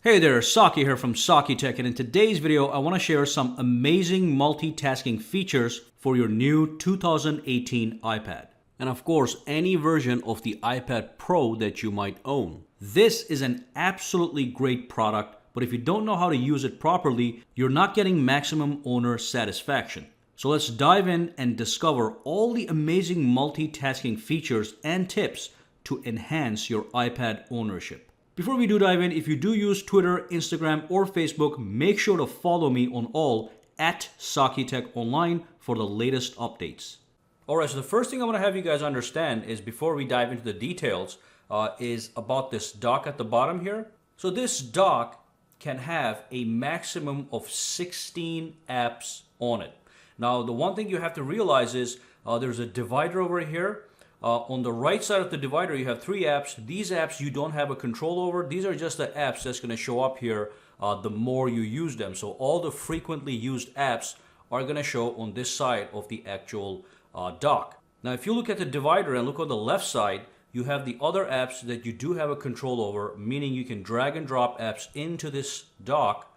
Hey there, Saki here from SAKITECH, and in today's video I want to share some amazing multitasking features for your new 2018 iPad. And of course, any version of the iPad Pro that you might own. This is an absolutely great product, but if you don't know how to use it properly, you're not getting maximum owner satisfaction. So let's dive in and discover all the amazing multitasking features and tips to enhance your iPad ownership. Before we do dive in, if you do use Twitter, Instagram, or Facebook, make sure to follow me on all at SAKITECH Online for the latest updates. Alright, so the first thing I want to have you guys understand is before we dive into the details is about this dock at the bottom here. So this dock can have a maximum of 16 apps on it. Now the one thing you have to realize is there's a divider over here. On the right side of the divider, you have 3 apps. These apps you don't have a control over. These are just the apps that's going to show up here the more you use them. So all the frequently used apps are going to show on this side of the actual dock. Now, if you look at the divider and look on the left side, you have the other apps that you do have a control over, meaning you can drag and drop apps into this dock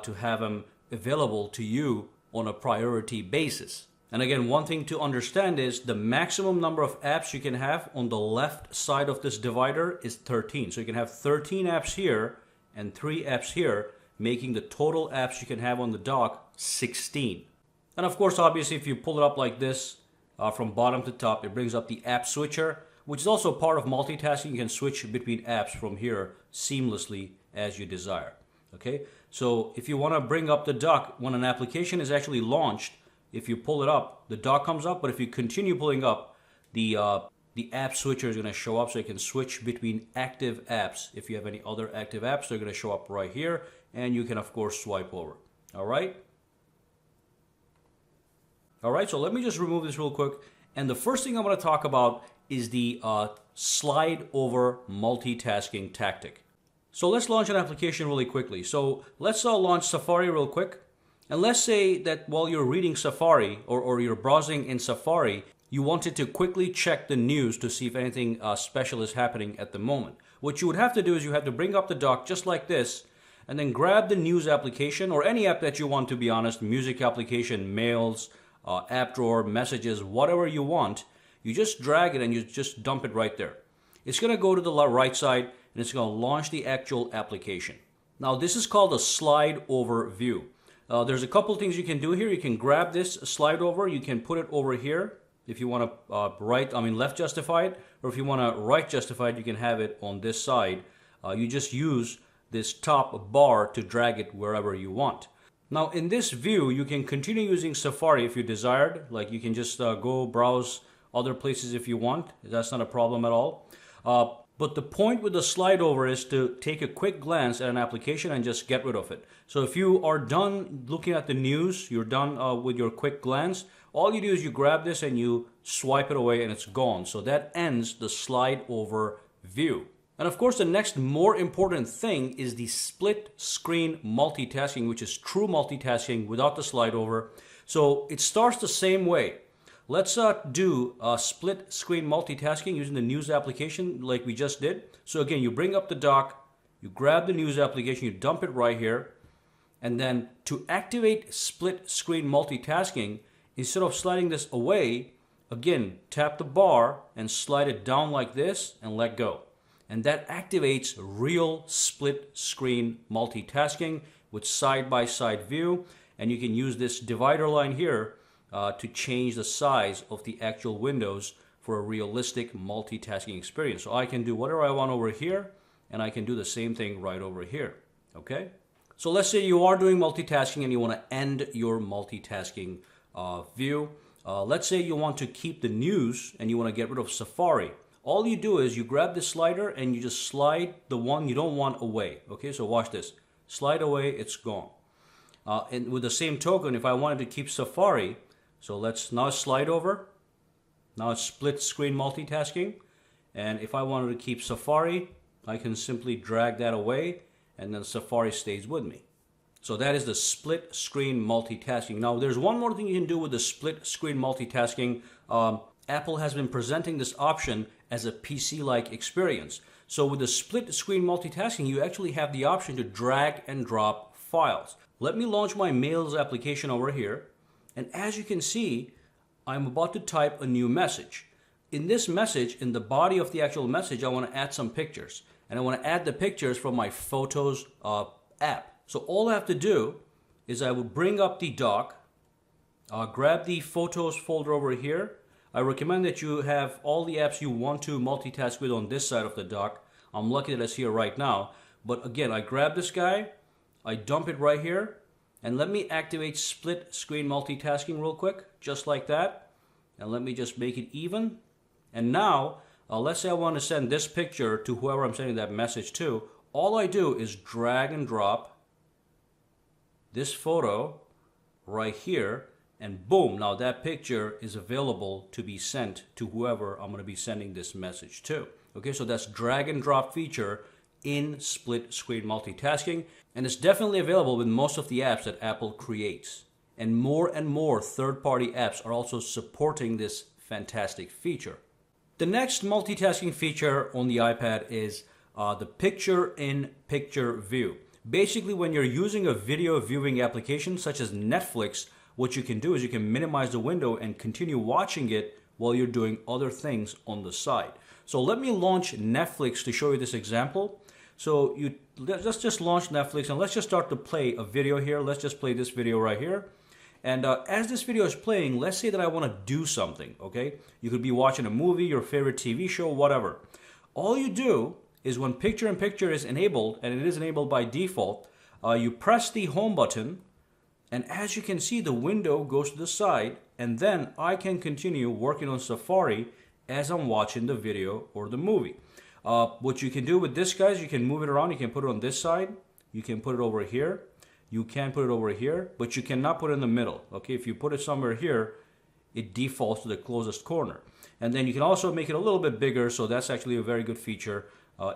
to have them available to you on a priority basis. And again, one thing to understand is the maximum number of apps you can have on the left side of this divider is 13. So you can have 13 apps here and 3 apps here, making the total apps you can have on the dock 16. And of course, obviously, if you pull it up like this from bottom to top, it brings up the app switcher, which is also part of multitasking. You can switch between apps from here seamlessly as you desire. Okay, so if you want to bring up the dock when an application is actually launched, if you pull it up, the dock comes up, but if you continue pulling up, the app switcher is going to show up so you can switch between active apps. If you have any other active apps, they're going to show up right here, and you can, of course, swipe over. All right? All right, so let me just remove this real quick. And the first thing I want to talk about is the slide over multitasking tactic. So let's launch an application really quickly. So let's launch Safari real quick. And let's say that while you're reading Safari or you're browsing in Safari, you wanted to quickly check the news to see if anything special is happening at the moment. What you would have to do is you have to bring up the dock just like this and then grab the news application or any app that you want, to be honest, music application, mails, app drawer, messages, whatever you want. You just drag it and you just dump it right there. It's going to go to the right side and it's going to launch the actual application. Now this is called a slide over view. There's a couple things you can do here. You can grab this slide over. You can put it over here if you want to left justify it, or if you want to right justify it, you can have it on this side. You just use this top bar to drag it wherever you want. Now in this view, you can continue using Safari if you desired. Like you can just go browse other places if you want. That's not a problem at all. But the point with the slide over is to take a quick glance at an application and just get rid of it. So if you are done looking at the news, you're done with your quick glance, all you do is you grab this and you swipe it away and it's gone. So that ends the slide over view. And of course, the next more important thing is the split screen multitasking, which is true multitasking without the slide over. So it starts the same way. Let's do split screen multitasking using the news application like we just did. So again, you bring up the dock, you grab the news application, you dump it right here. And then to activate split screen multitasking, instead of sliding this away, again, tap the bar and slide it down like this and let go. And that activates real split screen multitasking with side-by-side view. And you can use this divider line here to change the size of the actual windows for a realistic multitasking experience. So I can do whatever I want over here, and I can do the same thing right over here, okay? So let's say you are doing multitasking and you want to end your multitasking view. Let's say you want to keep the news and you want to get rid of Safari. All you do is you grab this slider and you just slide the one you don't want away, okay? So watch this. Slide away, it's gone. And with the same token, if I wanted to keep Safari, so let's now slide over. Now it's split screen multitasking. And if I wanted to keep Safari, I can simply drag that away and then Safari stays with me. So that is the split screen multitasking. Now there's one more thing you can do with the split screen multitasking. Apple has been presenting this option as a PC-like experience. So with the split screen multitasking, you actually have the option to drag and drop files. Let me launch my Mails application over here. And as you can see, I'm about to type a new message. In this message, in the body of the actual message, I want to add some pictures. And I want to add the pictures from my Photos app. So all I have to do is I will bring up the dock, grab the Photos folder over here. I recommend that you have all the apps you want to multitask with on this side of the dock. I'm lucky that it's here right now. But again, I grab this guy, I dump it right here, and let me activate split screen multitasking real quick, just like that. And let me just make it even. And now, let's say I want to send this picture to whoever I'm sending that message to. All I do is drag and drop this photo right here, and boom, now that picture is available to be sent to whoever I'm going to be sending this message to. Okay, so that's drag and drop feature in split screen multitasking, and it's definitely available with most of the apps that Apple creates. And more third-party apps are also supporting this fantastic feature. The next multitasking feature on the iPad is the picture-in-picture view. Basically, when you're using a video viewing application such as Netflix, what you can do is you can minimize the window and continue watching it while you're doing other things on the side. So let me launch Netflix to show you this example. So let's just launch Netflix and let's just start to play a video here. Let's just play this video right here. And as this video is playing, let's say that I want to do something, okay? You could be watching a movie, your favorite TV show, whatever. All you do is when picture-in-picture is enabled, and it is enabled by default, you press the home button, and as you can see, the window goes to the side, and then I can continue working on Safari as I'm watching the video or the movie. What you can do with this, guys, you can move it around. You can put it on this side. You can put it over here. You can put it over here, but you cannot put it in the middle. Okay, if you put it somewhere here, it defaults to the closest corner. And then you can also make it a little bit bigger, so that's actually a very good feature,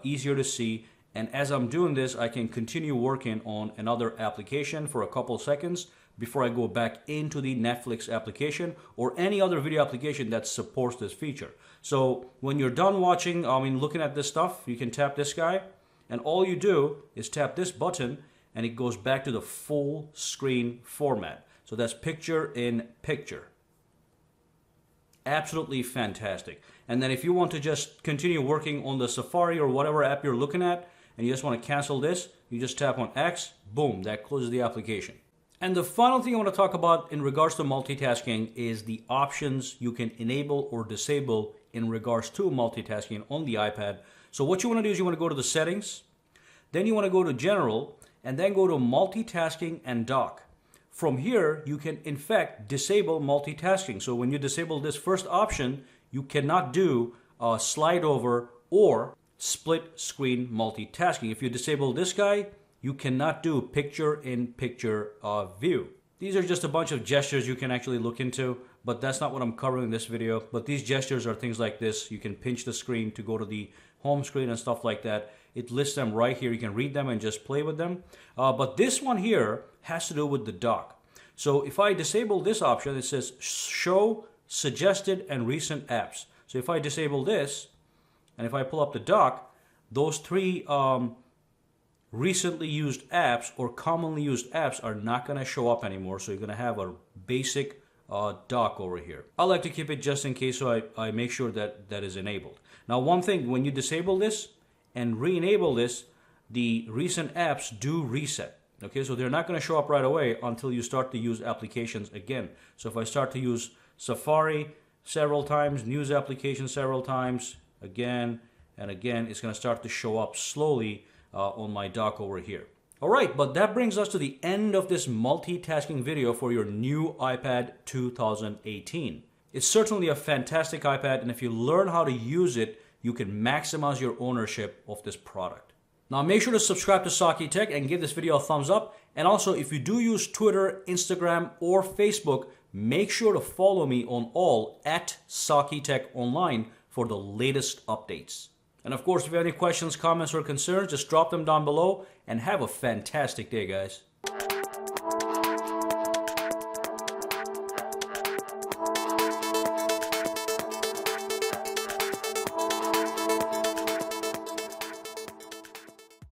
easier to see. And as I'm doing this, I can continue working on another application for a couple seconds before I go back into the Netflix application or any other video application that supports this feature. So when you're done watching, looking at this stuff, you can tap this guy, and all you do is tap this button, and it goes back to the full screen format. So that's picture in picture. Absolutely fantastic. And then if you want to just continue working on the Safari or whatever app you're looking at, and you just want to cancel this, you just tap on X, boom, that closes the application. And the final thing I want to talk about in regards to multitasking is the options you can enable or disable in regards to multitasking on the iPad. So what you want to do is you want to go to the settings, then you want to go to general, and then go to multitasking and dock. From here, you can in fact disable multitasking. So when you disable this first option, you cannot do slide over or split screen multitasking. If you disable this guy, you cannot do picture-in-picture view. These are just a bunch of gestures you can actually look into, but that's not what I'm covering in this video. But these gestures are things like this. You can pinch the screen to go to the home screen and stuff like that. It lists them right here. You can read them and just play with them. But this one here has to do with the dock. So if I disable this option, it says show suggested and recent apps. So if I disable this, and if I pull up the dock, those three recently used apps or commonly used apps are not going to show up anymore. So you're going to have a basic dock over here. I like to keep it just in case, so I make sure that that is enabled. Now, one thing, when you disable this and re-enable this, the recent apps do reset. Okay, so they're not going to show up right away until you start to use applications again. So if I start to use Safari several times, news applications several times, again and again, it's going to start to show up slowly on my dock over here. All right, but that brings us to the end of this multitasking video for your new iPad 2018. It's certainly a fantastic iPad, and if you learn how to use it, you can maximize your ownership of this product. Now make sure to subscribe to SAKITECH and give this video a thumbs up. And also, if you do use Twitter, Instagram, or Facebook, make sure to follow me on all at SAKITECH Online for the latest updates. And of course, if you have any questions, comments, or concerns, just drop them down below, and have a fantastic day, guys.